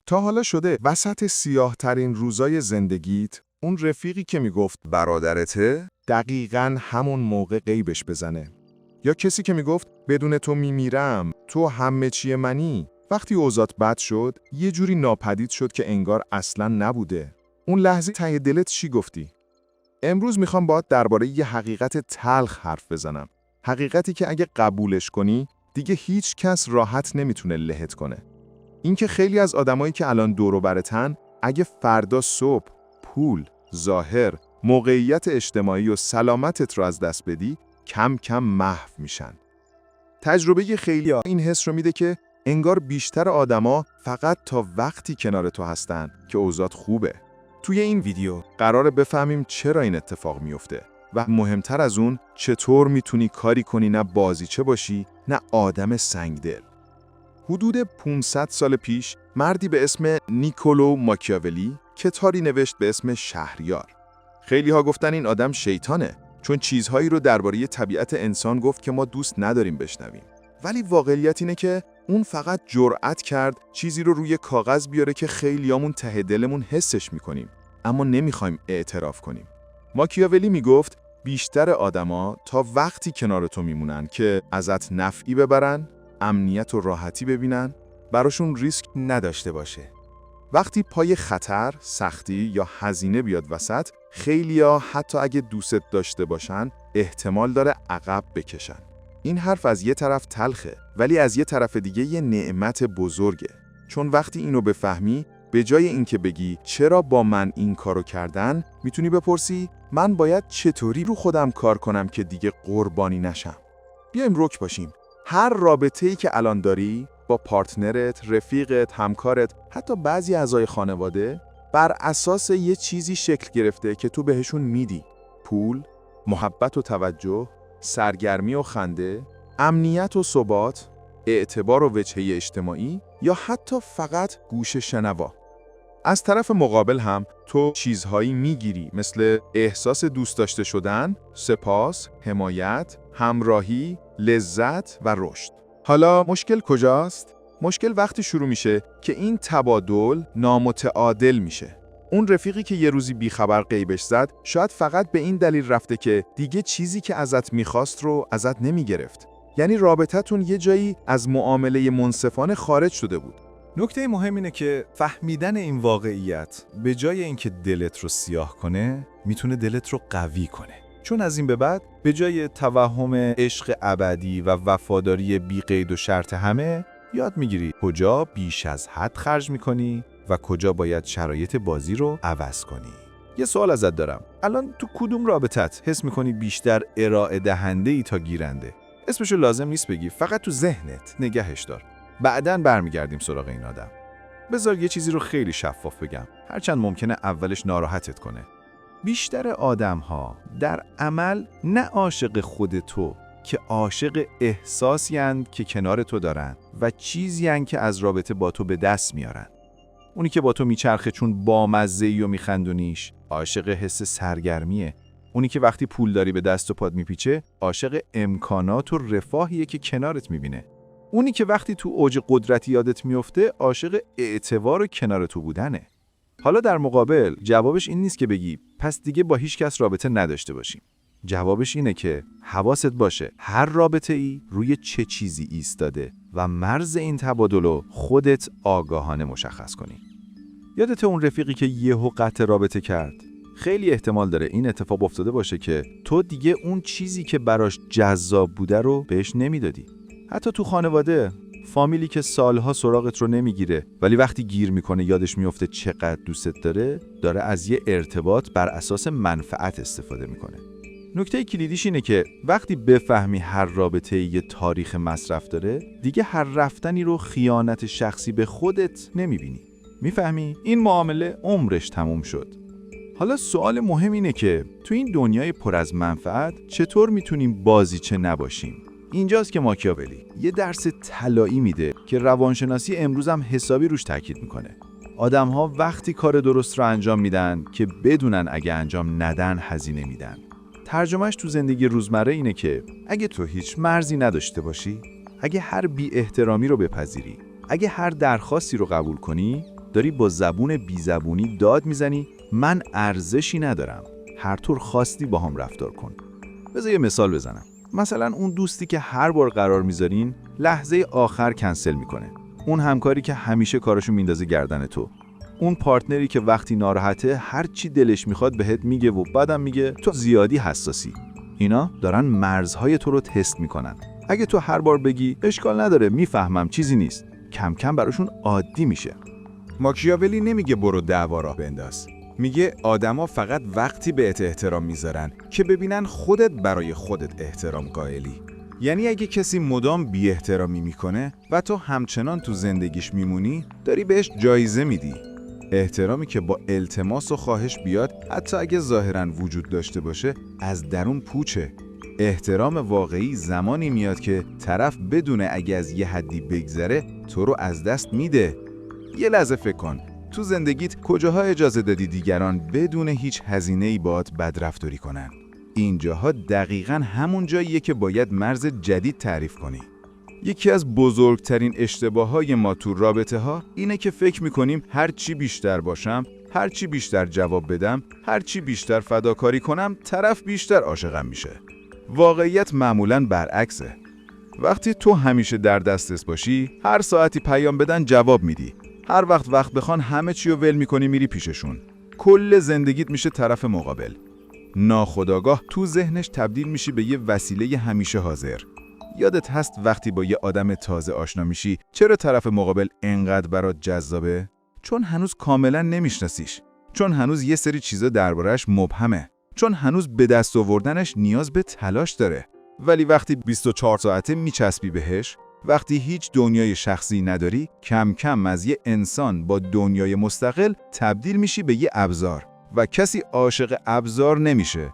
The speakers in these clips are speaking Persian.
تا حالا شده وسط سیاه ترین روزای زندگیت اون رفیقی که میگفت برادرته دقیقاً همون موقع غیبش بزنه؟ یا کسی که میگفت بدون تو میمیرم، تو همه چی منی، وقتی اوضاعت بد شد یه جوری ناپدید شد که انگار اصلاً نبوده؟ اون لحظه ته دلت چی گفتی؟ امروز میخوام باهات درباره یه حقیقت تلخ حرف بزنم. حقیقتی که اگه قبولش کنی دیگه هیچ کس راحت نمیتونه لهت کنه. اینکه خیلی از آدمایی که الان دور و برتن اگه فردا صبح پول، ظاهر، موقعیت اجتماعی و سلامتت رو از دست بدی، کم کم محو میشن. تجربه خیلی‌ها این حس رو میده که انگار بیشتر آدما فقط تا وقتی کنار تو هستن که اوضاعت خوبه. توی این ویدیو قراره بفهمیم چرا این اتفاق میفته و مهمتر از اون چطور میتونی کاری کنی نه بازیچه باشی نه آدم سنگدل. حدود 500 سال پیش مردی به اسم نیکولو ماکیاولی کتابی نوشت به اسم شهریار. خیلی ها گفتن این آدم شیطانه چون چیزهایی رو درباره طبیعت انسان گفت که ما دوست نداریم بشنویم. ولی واقعیت اینه که اون فقط جرأت کرد چیزی رو روی کاغذ بیاره که خیلیامون ته دلمون حسش میکنیم اما نمیخوایم اعتراف کنیم. ماکیاولی میگفت بیشتر آدما تا وقتی کنار تو میمونن که ازت نفعی ببرن، امنیت و راحتی ببینن، براشون ریسک نداشته باشه. وقتی پای خطر، سختی یا هزینه بیاد وسط، خیلیا حتی اگه دوست داشته باشن، احتمال داره عقب بکشن. این حرف از یه طرف تلخه، ولی از یه طرف دیگه یه نعمت بزرگه. چون وقتی اینو بفهمی، به جای اینکه بگی چرا با من این کارو کردن، میتونی بپرسی من باید چطوری رو خودم کار کنم که دیگه قربانی نشم. بیایم رک باشیم. هر رابطه‌ای که الان داری با پارتنرت، رفیقت، همکارت، حتی بعضی اعضای خانواده بر اساس یه چیزی شکل گرفته که تو بهشون میدی. پول، محبت و توجه، سرگرمی و خنده، امنیت و ثبات، اعتبار و وجهه اجتماعی یا حتی فقط گوش شنوا. از طرف مقابل هم تو چیزهایی میگیری مثل احساس دوست داشته شدن، سپاس، حمایت، همراهی، لذت و رشد. حالا مشکل کجاست؟ مشکل وقتی شروع میشه که این تبادل نامتعادل میشه. اون رفیقی که یه روزی بیخبر غیبش زد شاید فقط به این دلیل رفته که دیگه چیزی که ازت میخواست رو ازت نمیگرفت. یعنی رابطتون یه جایی از معامله منصفانه خارج شده بود. نکته مهم اینه که فهمیدن این واقعیت به جای اینکه دلت رو سیاه کنه، میتونه دلت رو قوی کنه. چون از این به بعد به جای توهم عشق ابدی و وفاداری بی قید و شرط همه، یاد میگیری کجا بیش از حد خرج میکنی و کجا باید شرایط بازی رو عوض کنی. یه سوال ازت دارم. الان تو کدوم رابطت حس میکنی بیشتر ارائه دهنده ای تا گیرنده؟ اسمشو لازم نیست بگی، فقط تو ذهنت نگهش دار. بعداً برمیگردیم سراغ این آدم. بذار یه چیزی رو خیلی شفاف بگم، هرچند ممکنه اولش ناراحتت کنه. بیشتر آدم‌ها در عمل نه عاشق خود تو، که عاشق احساسی اند که کنار تو دارن و چیزی اند که از رابطه با تو به دست میارن. اونی که با تو میچرخه چون بامزه‌ای و میخندونیش، عاشق حس سرگرمیه. اونی که وقتی پول داری به دست و پات میپیچه، عاشق امکانات و رفاهیه که کنارت میبینه. اونی که وقتی تو اوج قدرتی یادت میفته، عاشق اعتبار و کنار تو بودنه. حالا در مقابل جوابش این نیست که بگی پس دیگه با هیچ کس رابطه نداشته باشیم. جوابش اینه که حواست باشه هر رابطه‌ای روی چه چیزی ایستاده و مرز این تبادل رو خودت آگاهانه مشخص کنی. یادت اون رفیقی که یهو قطع رابطه کرد؟ خیلی احتمال داره این اتفاق افتاده باشه که تو دیگه اون چیزی که براش جذاب بوده رو بهش نمیدادی. حتی تو خانواده، فامیلی که سالها سراغت رو نمیگیره ولی وقتی گیر میکنه یادش میفته چقدر دوستت داره از یه ارتباط بر اساس منفعت استفاده میکنه. نکته کلیدیش اینه که وقتی بفهمی هر رابطه یه تاریخ مصرف داره، دیگه هر رفتنی رو خیانت شخصی به خودت نمیبینی. میفهمی؟ این معامله عمرش تموم شد. حالا سوال مهم اینه که تو این دنیای پر از منفعت چطور میتونیم بازیچه نباشیم؟ اینجاست که ماکیاولی یه درس طلایی میده که روانشناسی امروز هم حسابی روش تاکید میکنه. آدم‌ها وقتی کار درست رو انجام میدن که بدونن اگه انجام ندن هزینه میدن. ترجمهش تو زندگی روزمره اینه که اگه تو هیچ مرزی نداشته باشی، اگه هر بی احترامی رو بپذیری، اگه هر درخواستی رو قبول کنی، داری با زبون بیزبونی داد میزنی من ارزشی ندارم، هر طور خواستی با هم رفتار کن. بذار یه مثال بزنم. مثلا اون دوستی که هر بار قرار میذارین لحظه آخر کنسل میکنه. اون همکاری که همیشه کاراشو میندازه گردن تو. اون پارتنری که وقتی ناراحته هر چی دلش میخواد بهت میگه و بعدم میگه تو زیادی حساسی. اینا دارن مرزهای تو رو تست میکنن. اگه تو هر بار بگی اشکال نداره میفهمم چیزی نیست، کم کم براشون عادی میشه. ماکیاولی نمیگه برو دعوا راه بنداز. میگه آدما فقط وقتی بهت احترام میذارن که ببینن خودت برای خودت احترام قائلی. یعنی اگه کسی مدام بی احترامی میکنه و تو همچنان تو زندگیش میمونی، داری بهش جایزه میدی. احترامی که با التماس و خواهش بیاد، حتی اگه ظاهراً وجود داشته باشه، از درون پوچه. احترام واقعی زمانی میاد که طرف بدونه اگه از یه حدی بگذره تو رو از دست میده. یه لحظه فکر کن، تو زندگیت کجاها اجازه دادی دیگران بدون هیچ هزینه‌ای باهات بدرفتاری کنن؟ اینجاها دقیقاً همون جاییه که باید مرز جدید تعریف کنی. یکی از بزرگترین اشتباههای ما تو رابطه ها اینه که فکر میکنیم هر چی بیشتر باشم، هر چی بیشتر جواب بدم، هر چی بیشتر فداکاری کنم، طرف بیشتر عاشقم میشه. واقعیت معمولاً برعکسه. وقتی تو همیشه در دسترس باشی، هر ساعتی پیام بدن جواب میدی. هر وقت بخوان همه چی رو ول میکنی میری پیششون. کل زندگیت میشه طرف مقابل. ناخودآگاه تو ذهنش تبدیل میشی به یه وسیله همیشه حاضر. یادت هست وقتی با یه آدم تازه آشنا میشی چرا طرف مقابل انقدر برات جذابه؟ چون هنوز کاملا نمیشناسیش. چون هنوز یه سری چیزا درباره‌اش مبهمه. چون هنوز به دست آوردنش نیاز به تلاش داره. ولی وقتی 24 ساعته میچسبی بهش، وقتی هیچ دنیای شخصی نداری، کم کم از یه انسان با دنیای مستقل تبدیل میشی به یه ابزار. و کسی عاشق ابزار نمیشه.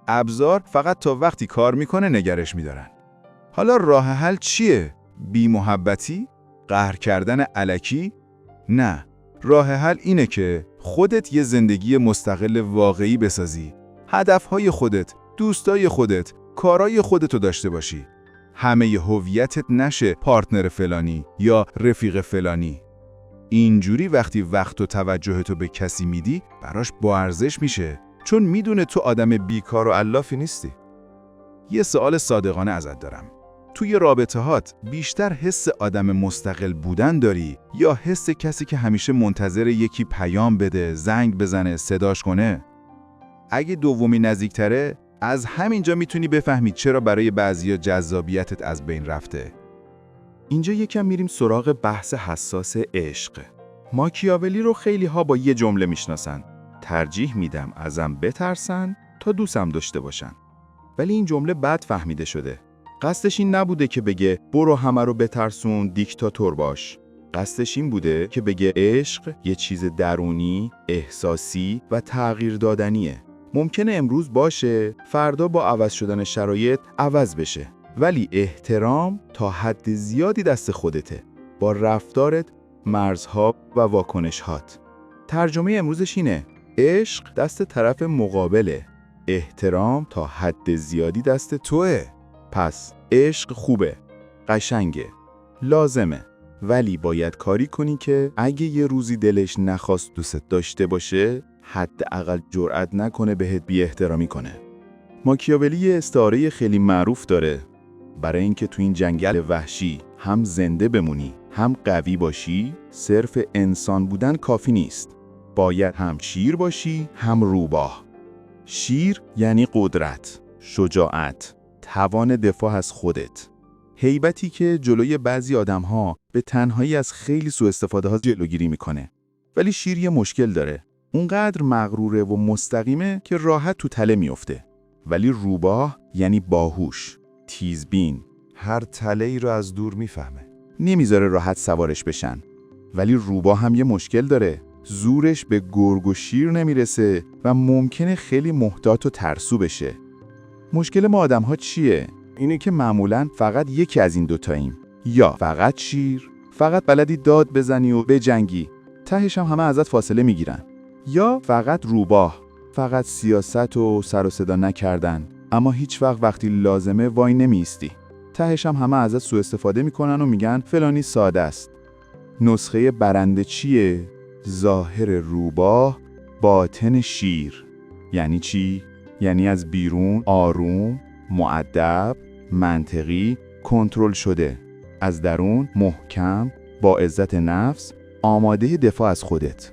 ابزار فقط تا وقتی کار میکنه نگرش میدارن. حالا راه حل چیه؟ بی محبتی؟ قهر کردن الکی؟ نه. راه حل اینه که خودت یه زندگی مستقل واقعی بسازی. هدفهای خودت، دوستای خودت، کارای خودتو داشته باشی. همه هویتت نشه پارتنر فلانی یا رفیق فلانی. اینجوری وقتی وقت و توجهتو به کسی میدی، براش با ارزش میشه. چون میدونه تو آدم بیکار و علافی نیستی. یه سوال صادقانه ازت دارم. توی رابطه‌هات بیشتر حس آدم مستقل بودن داری یا حس کسی که همیشه منتظر یکی پیام بده، زنگ بزنه، صداش کنه؟ اگه دومی نزدیکتره، از همینجا میتونی بفهمی چرا برای بعضیا جذابیتت از بین رفته. اینجا یکم میریم سراغ بحث حساس عشق. ماکیاولی رو خیلی ها با یه جمله میشناسن: ترجیح میدم ازم بترسن تا دوستم داشته باشن. ولی این جمله بد فهمیده شده. قصدش این نبوده که بگه برو همه رو بترسون، دیکتاتور باش. قصدش این بوده که بگه عشق یه چیز درونی، احساسی و تغییر دادنیه. ممکنه امروز باشه، فردا با عوض شدن شرایط عوض بشه. ولی احترام تا حد زیادی دست خودته، با رفتارت، مرزها و واکنشهات. ترجمه امروزش اینه: عشق دست طرف مقابله، احترام تا حد زیادی دست توه. پس عشق خوبه، قشنگه، لازمه، ولی باید کاری کنی که اگه یه روزی دلش نخواست دوست داشته باشه، حداقل جرئت نکنه بهت بی احترامی کنه. ماکیاولی یه استعاره خیلی معروف داره: برای اینکه تو این جنگل وحشی هم زنده بمونی هم قوی باشی، صرف انسان بودن کافی نیست. باید هم شیر باشی هم روباه. شیر یعنی قدرت، شجاعت، توان دفاع از خودت. هیبتی که جلوی بعضی آدم‌ها به تنهایی از خیلی سوء استفاده ها جلوگیری میکنه. ولی شیر یه مشکل داره. اونقدر مغروره و مستقیمه که راحت تو تله میفته. ولی روباه یعنی باهوش، تیزبین، هر تله‌ای رو از دور میفهمه. نمیذاره راحت سوارش بشن. ولی روباه هم یه مشکل داره. زورش به گرگ و شیر نمیرسه و ممکنه خیلی محتاط و ترسو بشه. مشکل ما آدم‌ها چیه؟ اینه که معمولاً فقط یکی از این دوتاییم. یا فقط شیر، فقط بلدی داد بزنی و بجنگی، تهش هم همه ازت فاصله میگیرن. یا فقط روباه، فقط سیاست و سر و صدا نکردن، اما هیچ وقتی لازمه وای نمیستی. تهش هم همه ازت سوء استفاده میکنن و میگن فلانی ساده است. نسخه برنده چیه؟ ظاهر روباه، باطن شیر. یعنی چی؟ یعنی از بیرون آروم، مؤدب، منطقی، کنترل شده. از درون محکم، با عزت نفس، آماده دفاع از خودت.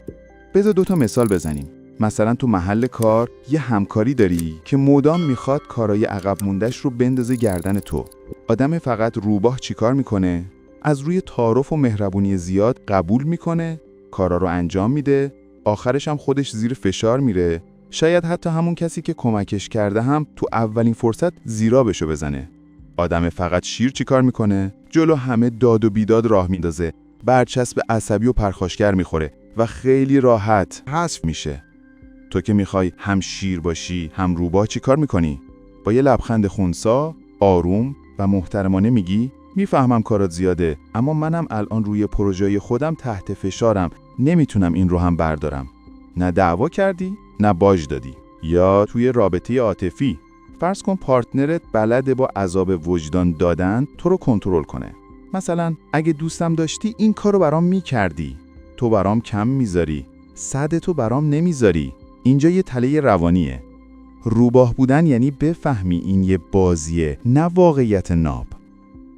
بذار 2 مثال بزنیم. مثلا تو محل کار یه همکاری داری که مدام میخواد کارای عقب مونده‌اش رو بندازه گردن تو. آدم فقط روباه چیکار میکنه؟ از روی تعارف و مهربونی زیاد قبول میکنه، کارا رو انجام میده، آخرش هم خودش زیر فشار میره. شاید حتی همون کسی که کمکش کرده هم تو اولین فرصت زیرابشو بزنه. آدم فقط شیر چیکار میکنه؟ جلو همه داد و بیداد راه میندازه، برچسب عصبی و پرخاشگر میخوره و خیلی راحت حذف میشه. تو که میخوای هم شیر باشی هم روباه چیکار میکنی؟ با یه لبخند خنثی، آروم و محترمانه میگی میفهمم کارات زیاده، اما منم الان روی پروژه خودم تحت فشارم، نمیتونم این رو هم بردارم. نه دعوا کردی، نه باج دادی. یا توی رابطه عاطفی، فرض کن پارتنرت بلده با عذاب وجدان دادن تو رو کنترل کنه. مثلا اگه دوستم داشتی این کارو برام میکردی، تو برام کم میذاری، صدتو برام نمیذاری. اینجا یه تله روانیه. روباه بودن یعنی بفهمی این یه بازیه، نه واقعیت ناب.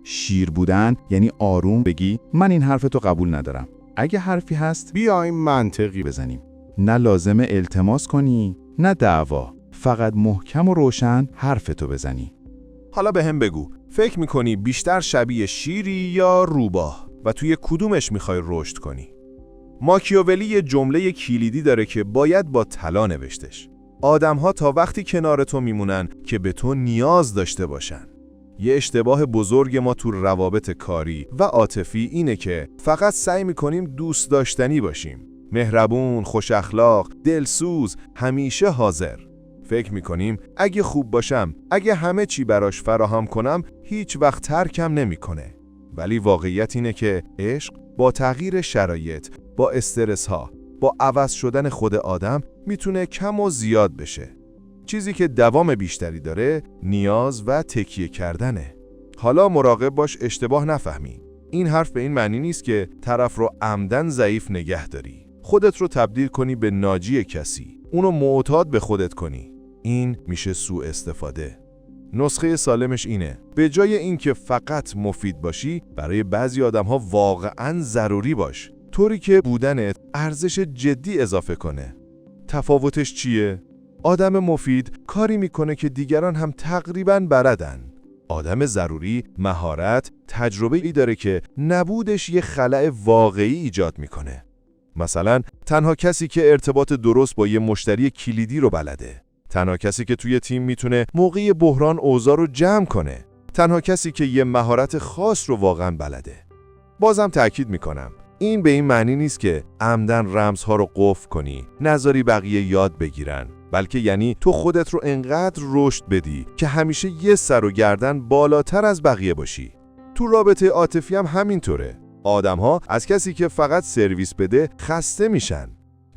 شیر بودن یعنی آروم بگی من این حرفتو قبول ندارم، اگه حرفی هست بیایم منطقی بزنیم. نه لازمه التماس کنی، نه دعوا، فقط محکم و روشن حرفتو بزنی. حالا به هم بگو، فکر میکنی بیشتر شبیه شیری یا روباه و توی کدومش میخوای رشد کنی؟ ماکیاولی یه جمله کلیدی داره که باید با طلا نوشتش. آدم‌ها تا وقتی کنار تو میمونن که به تو نیاز داشته باشن. یه اشتباه بزرگ ما تو روابط کاری و عاطفی اینه که فقط سعی میکنیم دوست داشتنی باشیم. مهربون، خوش اخلاق، دلسوز، همیشه حاضر. فکر میکنیم اگه خوب باشم، اگه همه چی براش فراهم کنم، هیچ وقت ترکم نمیکنه. ولی واقعیت اینه که عشق با تغییر شرایط، با استرس ها، با عوض شدن خود آدم میتونه کم و زیاد بشه. چیزی که دوام بیشتری داره نیاز و تکیه کردنه. حالا مراقب باش اشتباه نفهمی. این حرف به این معنی نیست که طرف رو عمدن ضعیف نگه داری. خودت رو تبدیل کنی به ناجی کسی، اونو معتاد به خودت کنی. این میشه سوء استفاده. نسخه سالمش اینه: به جای اینکه فقط مفید باشی، برای بعضی آدم‌ها واقعاً ضروری باش، طوری که بودنت ارزش جدی اضافه کنه. تفاوتش چیه؟ آدم مفید کاری میکنه که دیگران هم تقریباً بلدن. آدم ضروری مهارت، تجربه‌ای داره که نبودش یه خلأ واقعی ایجاد میکنه. مثلا تنها کسی که ارتباط درست با یه مشتری کلیدی رو بلده. تنها کسی که توی تیم میتونه موقع بحران اوضاع رو جمع کنه. تنها کسی که یه مهارت خاص رو واقعاً بلده. بازم تأکید میکنم، این به این معنی نیست که عمدن رمزها رو قفل کنی، نذاری بقیه یاد بگیرن، بلکه یعنی تو خودت رو انقدر رشد بدی که همیشه یه سر و گردن بالاتر از بقیه باشی. تو رابطه عاطفی هم همینطوره. آدم‌ها از کسی که فقط سرویس بده خسته میشن.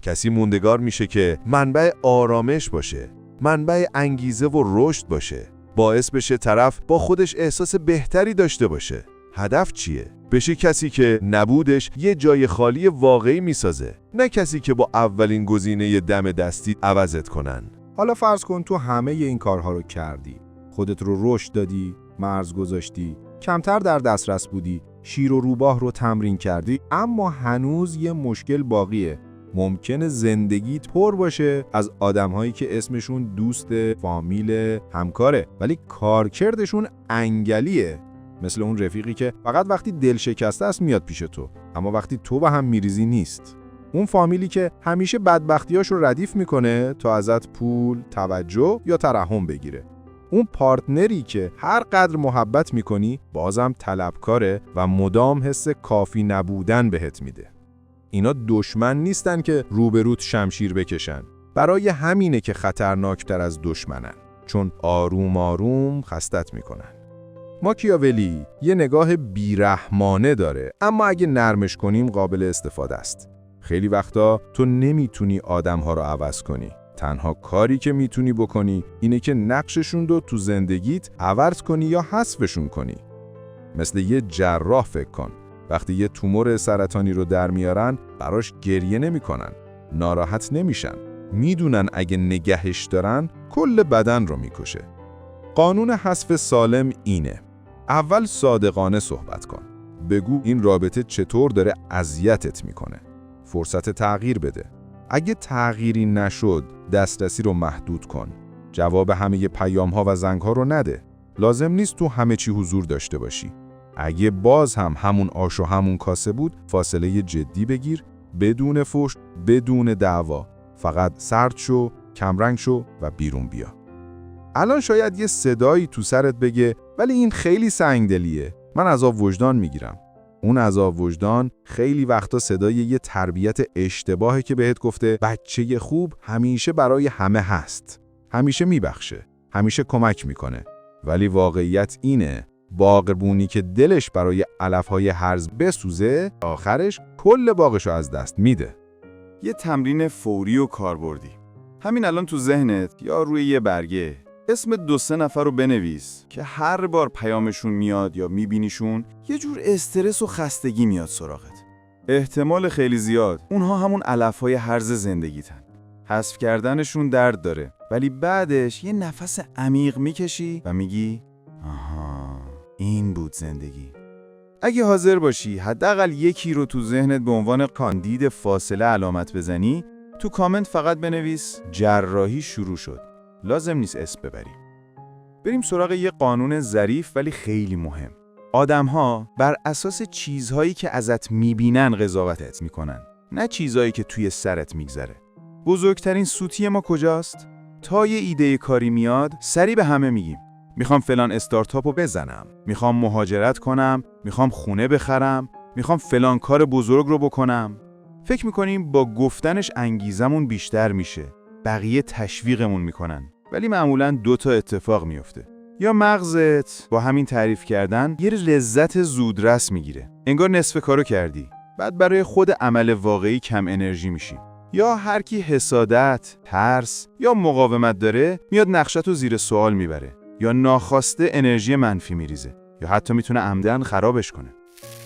کسی موندگار میشه که منبع آرامش باشه، منبع انگیزه و رشد باشه، باعث بشه طرف با خودش احساس بهتری داشته باشه. هدف چیه؟ بشه کسی که نبودش یه جای خالی واقعی میسازه، نه کسی که با اولین گزینه دم دستی عوضت کنن. حالا فرض کن تو همه این کارها رو کردی، خودت رو رشد دادی، مرز گذاشتی، کمتر در دسترس بودی، شیر و روباه رو تمرین کردی، اما هنوز یه مشکل باقیه. ممکنه زندگیت پر باشه از آدم‌هایی که اسمشون دوست، فامیل، همکاره، ولی کارکردشون انگلیه. مثل اون رفیقی که فقط وقتی دل شکسته است میاد پیش تو، اما وقتی تو با هم میریزی نیست. اون فامیلی که همیشه بدبختیاش رو ردیف میکنه تا ازت پول، توجه یا ترحم بگیره. اون پارتنری که هر قدر محبت میکنی بازم طلبکاره و مدام حس کافی نبودن بهت میده. اینا دشمن نیستن که روبروت شمشیر بکشن. برای همینه که خطرناکتر از دشمنن، چون آروم آروم خستت میکنن. ماکیاولی یه نگاه بیرحمانه داره، اما اگه نرمش کنیم قابل استفاده است. خیلی وقتا تو نمیتونی آدم‌ها رو عوض کنی. تنها کاری که میتونی بکنی اینه که نقششون رو تو زندگیت عوض کنی یا حذفشون کنی. مثل یه جراح فکر کن. وقتی یه تومور سرطانی رو در میارن براش گریه نمیکنن، ناراحت نمیشن. میدونن اگه نگهش دارن کل بدن رو میکشه. قانون حذف سالم اینه: اول صادقانه صحبت کن. بگو این رابطه چطور داره اذیتت میکنه. فرصت تغییر بده. اگه تغییری نشد، دسترسی رو محدود کن. جواب همه پیام‌ها و زنگ‌ها رو نده. لازم نیست تو همه چی حضور داشته باشی. اگه باز هم همون آش و همون کاسه بود، فاصله جدی بگیر، بدون فحش، بدون دعوا. فقط سرد شو، کمرنگ شو و بیرون بیا. الان شاید یه صدایی تو سرت بگه ولی این خیلی سنگدلیه. من عذاب وجدان میگیرم. اون عذاب وجدان خیلی وقتا صدای یه تربیت اشتباهه که بهت گفته بچه خوب همیشه برای همه هست. همیشه میبخشه. همیشه کمک میکنه. ولی واقعیت اینه باغبونی که دلش برای علفهای هرز بسوزه، آخرش کل باغشو از دست میده. یه تمرین فوری و کاربردی. همین الان تو ذهنت یا روی یه برگه اسم 2-3 نفر رو بنویس که هر بار پیامشون میاد یا میبینیشون یه جور استرس و خستگی میاد سراغت. احتمال خیلی زیاد اونها همون علفهای هرز زندگیتن. حذف کردنشون درد داره، ولی بعدش یه نفس عمیق میکشی و میگی آها، این بود زندگی. اگه حاضر باشی حداقل یکی رو تو ذهنت به عنوان کاندید فاصله علامت بزنی، تو کامنت فقط بنویس جراحی شروع شد. لازم نیست اسم ببری. بریم سراغ یه قانون ظریف ولی خیلی مهم. آدم‌ها بر اساس چیزهایی که ازت میبینن قضاوتت میکنن، نه چیزهایی که توی سرت میگذره. بزرگترین سوتی ما کجاست؟ تا یه ایده کاری میاد، سری به همه میگیم میخوام فلان استارتاپو بزنم، میخوام مهاجرت کنم، میخوام خونه بخرم، میخوام فلان کار بزرگ رو بکنم. فکر میکنیم با گفتنش انگیزمون بیشتر میشه. بقیه تشویقمون میکنن. ولی معمولاً 2 تا اتفاق میفته. یا مغزت با همین تعریف کردن یه لذت زودرس میگیره. انگار نصف کارو کردی. بعد برای خود عمل واقعی کم انرژی میشی. یا هر کی حسادت، ترس یا مقاومت داره میاد نقشه‌تو زیر سوال میبره. یا ناخواسته انرژی منفی میریزه. یا حتی میتونه عمدن خرابش کنه.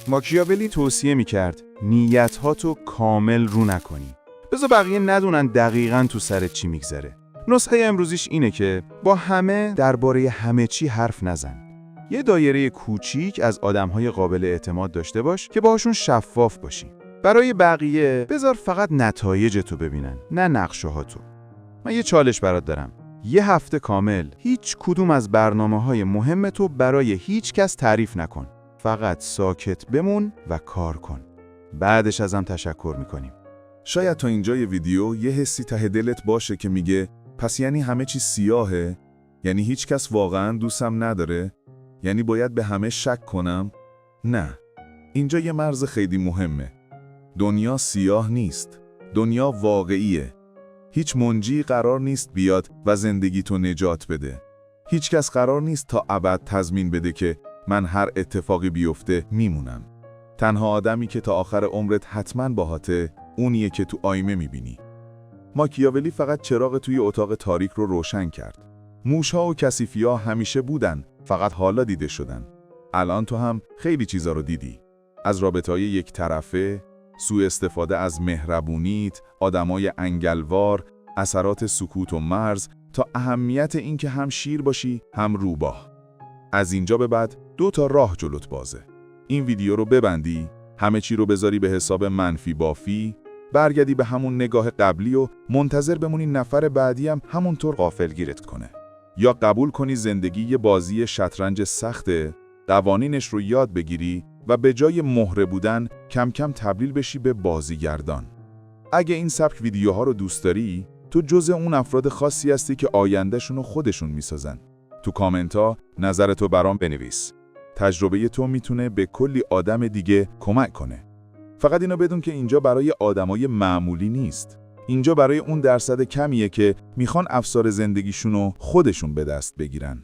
ماکیاولی توصیه میکرد نیت‌هاتو کامل رو نکنی. بذار بقیه ندونن دقیقاً تو سرت چی میگذره. نسخه امروزیش اینه که با همه درباره همه چی حرف نزن. یه دایره کوچیک از آدم‌های قابل اعتماد داشته باش که باهاشون شفاف باشی. برای بقیه بذار فقط نتایجتو ببینن، نه نقشه‌هاتو. من یه چالش برات دارم. یه هفته کامل هیچ کدوم از برنامه‌های مهمتو برای هیچ کس تعریف نکن. فقط ساکت بمون و کار کن. بعدش ازم تشکر میکنیم. شاید تا اینجای ویدیو یه حسی ته دلت باشه که میگه پس یعنی همه چی سیاهه؟ یعنی هیچ کس واقعاً دوستم نداره؟ یعنی باید به همه شک کنم؟ نه. اینجا یه مرز خیلی مهمه. دنیا سیاه نیست. دنیا واقعیه. هیچ منجی قرار نیست بیاد و زندگی تو نجات بده. هیچ کس قرار نیست تا ابد تضمین بده که من هر اتفاقی بیفته میمونم. تنها آدمی که تا آخر عمرت حتماً باهاته اونیه که تو آینه میبینی. ماکیاولی فقط چراغ توی اتاق تاریک رو روشن کرد. موش‌ها و کثیفی‌ها همیشه بودن، فقط حالا دیده شدن. الان تو هم خیلی چیزا رو دیدی. از رابطه‌های یک طرفه، سوء استفاده از مهربونیت، آدمای انگلوار، اثرات سکوت و مرز، تا اهمیت این که هم شیر باشی هم روباه. از اینجا به بعد 2 تا راه جلوت بازه. این ویدیو رو ببندی، همه چی رو بذاری به حساب منفی بافی، برگردی به همون نگاه قبلی و منتظر بمونی نفر بعدی هم همونطور غافلگیرت کنه. یا قبول کنی زندگی یه بازی شطرنج سخته، قوانینش رو یاد بگیری و به جای مهره بودن کم کم تبدیل بشی به بازیگردان. اگه این سبک ویدیوها رو دوست داری، تو جزء اون افراد خاصی هستی که آیندهشون رو خودشون میسازن. تو کامنت ها نظرتو برام بنویس. تجربه تو میتونه به کلی آدم دیگه کمک کنه. فقط اینو بدون که اینجا برای آدمای معمولی نیست. اینجا برای اون درصد کمیه که میخوان افسار زندگیشونو خودشون به دست بگیرن.